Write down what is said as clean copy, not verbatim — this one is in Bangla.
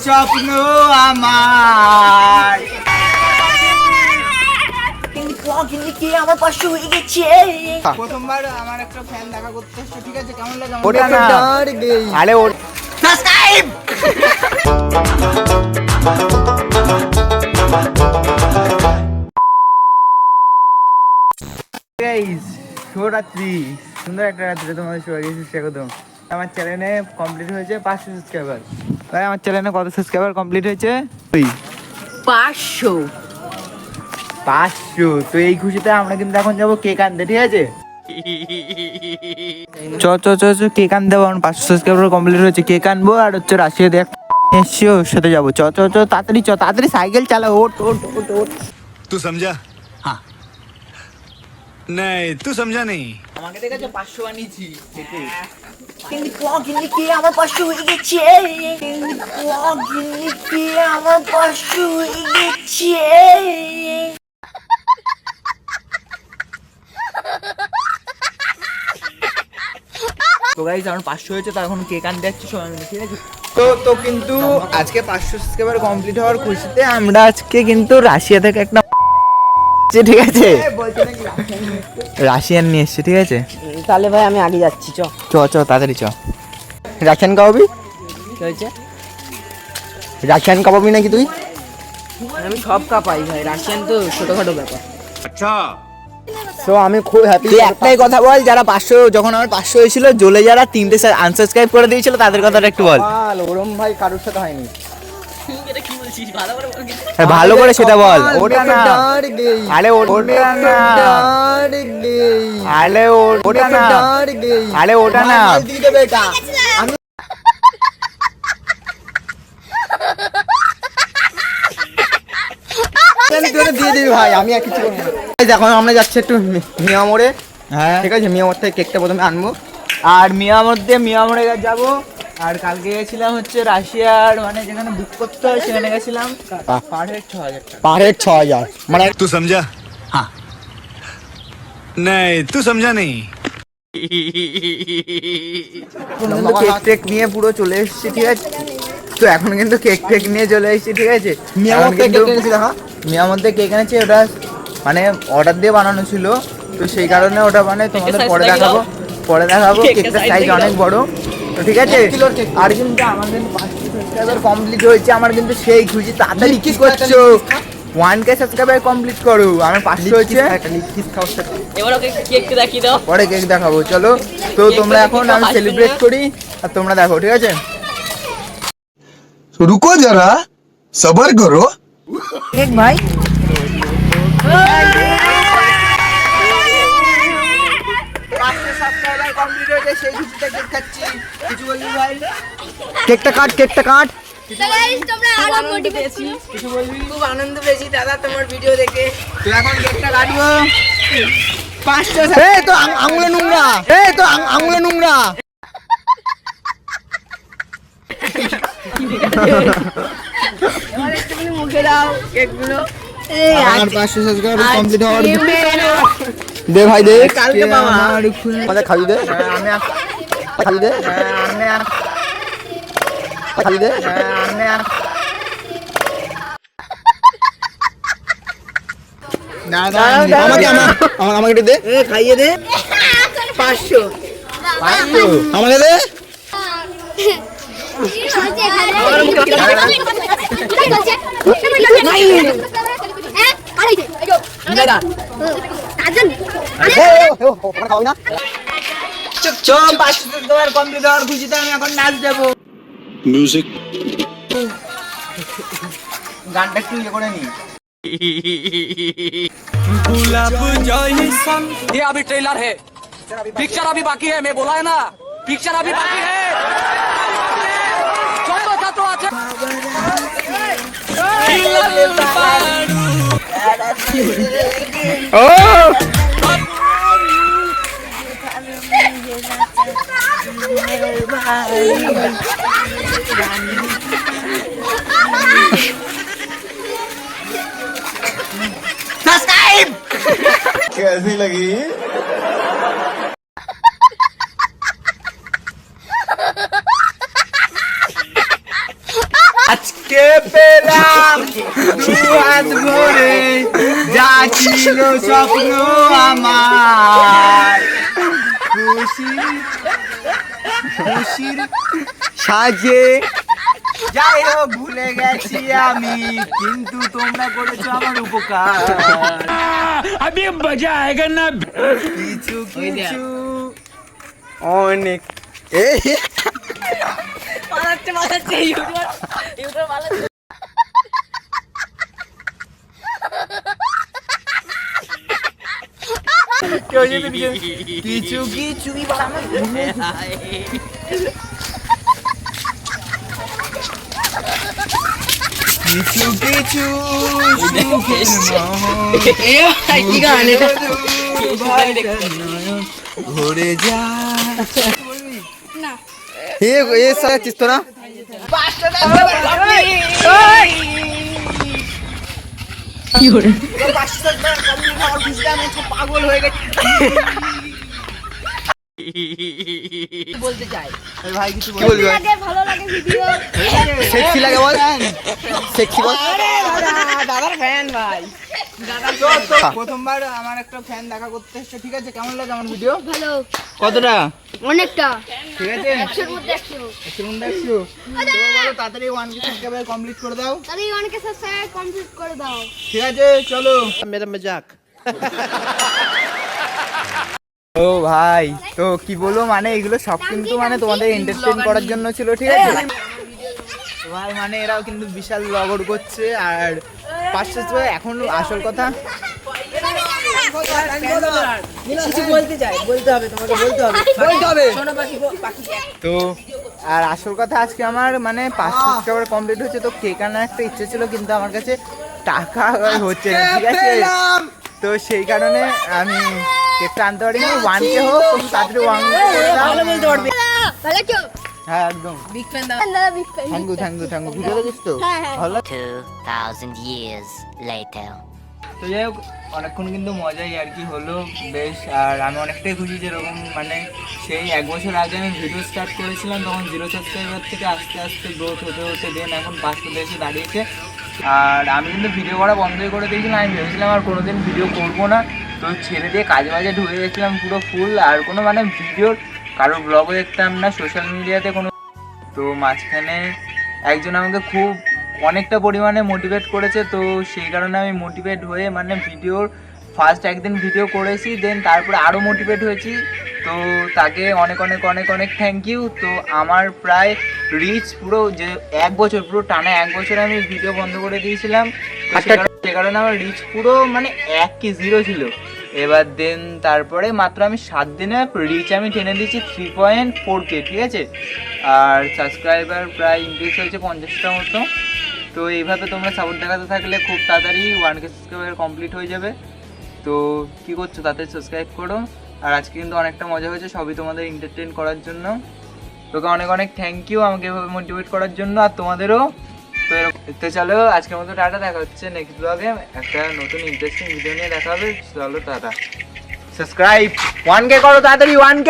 স্বপ্ন আমার আমার পাশে হয়ে গেছে। প্রথমবার আমার একটা ফ্যান দেখা করতে এসছো, ঠিক আছে? কেমন লাগে? ওটা না, আরে ও সাবস্ক্রাইব। গাইস, শুভরাত্রি। সুন্দর একটা রাত্রে তোমাদের সবাইকে স্বাগতম। আমার চ্যানেলে কমপ্লিট হয়েছে 500 সাবস্ক্রাইবার। তাই আমার চ্যানেলে কত সাবস্ক্রাইবার কমপ্লিট হয়েছে? 500। তো এই খুশিতে আমরা কিন্তু এখন যাবো কেক আনতে, ঠিক আছে? চ কেক আনতে যাবো। 500 সাবস্ক্রাইবার কমপ্লিট হয়েছে, কেক আনবো আর হচ্ছে রাশিয়া দেখ এসছি, ওর সাথে যাবো। তাড়াতাড়ি সাইকেল চালাও। ওট। तू समझा? हाँ नहीं तू समझा नहीं। আমাকে দেখেছো 500 আনিছি আমার 500 হয়ে গেছে। আমার 500 হয়ে গেছে। তো গাইস, আমার 500 হয়েছে, তো এখন কেক আনতে যাচ্ছি সবাই মিলে, ঠিক আছে? তো কিন্তু আজকে 500 সাবস্ক্রাইবার কমপ্লিট হওয়ার খুশিতে আমরা আজকে কিন্তু রাশিয়া থেকে একটা ঠিক আছে রাশিয়ান নিয়ে এসছে, ঠিক আছে? তাহলে ভাই আমি আগে যাচ্ছি। তাড়াতাড়ি রাশিয়ান কাবাবি কি হয়েছে? রাশিয়ান কাবাবি নাকি তুই? আমি সব কাপাই ভাই, রাশিয়ান তো ছোটখাটো ব্যাপার। अच्छा তো আমি খুব হ্যাপি। একটাই কথা বল, যারা 500 যখন আমার 500 হয়েছিল, জ্বলে যারা 3টে আনসাবস্ক্রাইব করে দিয়েছিল, তাদের কথাটা একটু বল। ওরম ভাই কারোর সাথে হয়নি। ভালো করে সেটা বল। ওটা না, আরে ওটা না, আরে ওটা না, আরে ওটা না। দিয়ে দিবি ভাই, আমি আর কিছু করবো না। এখন আমরা যাচ্ছি একটু মিয়া মোড়ে। হ্যাঁ ঠিক আছে, মিয়া মোড় থেকে কেকটা প্রথমে আনবো, আর মিয়া মোড়ে যাবো। আর কালকে গেছিলাম হচ্ছে রাশিয়ার, মানে যেখানে বুক করতে হয় সেখানে গেছিলাম। পার হেড 6000 মানে। तू समझा? हाँ नहीं तू समझा नहीं। কেক টেক নিয়ে পুরো চলে এসেছি, ঠিক আছে? তো এখন কিন্তু কেক টেক নিয়ে চলে এসেছি, ঠিক আছে? মিয়া মধ্যে কেক এনেছি, ওটা মানে অর্ডার দিয়ে বানানো ছিল, তো সেই কারণে ওটা মানে তোমাদের পরে দেখাবো। কেকটার সাইজ অনেক বড়, তো ঠিক আছে? আর কিন্তু আমাদের 500 সাবস্ক্রাইবার কমপ্লিট হয়েছে, আমার কিন্তু সেই খুশি। তাড়াতাড়ি কি করছো? 1K সাবস্ক্রাইবার কমপ্লিট করো। আমার 500 হয়েছে, এবার ওকে কেক দেখিয়ে দাও। পরে কেক দেখাবো, চলো। তো তোমরা এখন, আমি সেলিব্রেট করি আর তোমরা দেখো, ঠিক আছে? रुको जरा सबर करो। কেক ভাই, কেকটা কাট। খুব আনন্দ পেয়েছি দাদা তোমার ভিডিও দেখে। তো এখন কেকটা কাটবো। 500 তো আঙুলে নোংরা। একটুখানি মুখে দাও কেকগুলো। আমার 500 সাবস্ক্রাইবার কমপ্লিট হওয়ার দে ভাই, দে কালকে পাবা। আমাদের খাবি দে, আমি খাবি দে, খাবি দে, আমাকে দে, খাইয়ে দে। 500 আমাকে দে। কমপ্লিট হওয়ার খুশিতে আমি এখন নাচ দেবো। म्यूजिक গানটা একটু ইয়ে করে নি। ये अभी ट्रेलर है, पिक्चर अभी बाकी है। मैं बोला है ना, पिक्चर अभी बाकी है। चलो बता तो अच्छा। ও कैसी लगी? ছিল স্বপ্ন আমার খুশির সাজে, যাই হোক ভুলে গেছি আমি, কিন্তু তোমরা করেছো আমার উপকার। अभी मजा आएगा ना। কিছু কিছু অনেক পালাচ্ছে ইউটিউবার পালাচ্ছে। কিছু কিছু কিছু কিছু কি গান এটা? ঘুরে যা এ সারা চিস তো না কি করে পাগল হয়ে গেছে। বলতে চাই ভাই কিছু বলবি? ভালো লাগে ভিডিও সেক্সি লাগে বল, সেক্সি বল। দাদার ফ্যান ভাই। প্রথমবার আমার একটা ফ্যান দেখা করতে এসছে, ঠিক আছে? কেমন লাগে আমার ভিডিও? ভালো কতটা? অনেকটা ঠিক আছে, 100 মধ্যে 100 100 তো বলো তাড়াতাড়ি 1K সাবস্ক্রাইবার কমপ্লিট করে দাও। তাহলে অনেকে সাবস্ক্রাইব কমপ্লিট করে দাও। ঠিক আছে চলো। मेरा मजाक। ও ভাই তো কি বলবো, মানে এগুলো সব কিন্তু মানে তোমাদের এন্টারটেইন করার জন্য ছিল, ঠিক আছে? তো ভাই মানে এরাও কিন্তু বিশাল লগর করছে, আর পাঁচশো এখন আসল কথা কিছু বলতে চাই, বলতে হবে তোমাকে, বলতে হবে শোনো বাকি তো। আর আসল কথা আজকে আমার মানে 500 সাবস্ক্রাইবার কমপ্লিট হচ্ছে, তো কেক আনার একটা ইচ্ছে ছিল, কিন্তু আমার কাছে টাকা হচ্ছে না, ঠিক আছে? তো সেই কারণে আমি কেকটা আনতে পারিনি। 1K হোক, তুমি তাড়াতাড়ি 1K করে দাও। ভালো বলতে পারবে। ভালো তো হ্যাঁ একদম। বিগ ফ্যান দাদা big fan. Thank you video দেখিস তো হ্যাঁ, হ্যাঁ। ভালো। 2000 years later. তো যাই হোক অনেকক্ষণ কিন্তু মজাই আর কি হলো বেশ, আর আমি অনেকটাই খুশি যেরকম মানে সেই 1 বছর আগে আমি ভিডিও স্টার্ট করেছিলাম, তখন 0 সাবস্ক্রাইবার থেকে আস্তে আস্তে গ্রোথ হতে হতে দেন এখন 500 এসে দাঁড়িয়েছে। আর আমি কিন্তু ভিডিও করা বন্ধই করে দিয়েছিলাম, আমি ভেবেছিলাম আর কোনোদিন ভিডিও করবো না, তো ছেড়ে দিয়ে কাজে বাজে ঢুকে গেছিলাম পুরো ফুল, আর কোনো মানে ভিডিওর কারোর ব্লগও দেখতাম না, সোশ্যাল মিডিয়াতে কোনো। তো মাঝখানে একজন আমাকে খুব অনেকটা পরিমাণে মোটিভেট করেছে, তো সেই কারণে আমি মোটিভেট হয়ে মানে ভিডিওর ফার্স্ট একদিন ভিডিও করেছি, দেন তারপরে আরও মোটিভেট হয়েছি, তো তাকে অনেক অনেক অনেক অনেক থ্যাংক ইউ। তো আমার প্রায় রিচ পুরো যে 1 বছর পুরো টানা 1 বছর আমি ভিডিও বন্ধ করে দিয়েছিলাম, তো সে কারণে আমার রিচ পুরো মানে 1K 0 ছিল। এবার দেন তারপরে মাত্র আমি 7 দিনে রিচ আমি টেনে দিয়েছি 3.4K, ঠিক আছে? আর সাবস্ক্রাইবার প্রায় ইনক্রিজ হয়েছে 50টা মতো। তো এইভাবে তোমরা সাপোর্ট দেখাতে থাকলে খুব তাড়াতাড়ি 1K সাবস্ক্রাইবার কমপ্লিট হয়ে যাবে। তো কী করছো, তাড়াতাড়ি সাবস্ক্রাইব করো। আর আজকে কিন্তু অনেকটা মজা হয়েছে, সবই তোমাদের এন্টারটেইন করার জন্য। তোকে অনেক অনেক থ্যাংক ইউ আমাকে এভাবে মোটিভেট করার জন্য, আর তোমাদেরও। তো চলো আজকের মতো টাটা, দেখা হচ্ছে নেক্সট ব্লগে একটা নতুন ইন্টারেস্টিং ভিডিও নিয়ে দেখা হবে। চলো টাটা, সাবস্ক্রাইব 1K করো তাড়াতাড়ি 1K।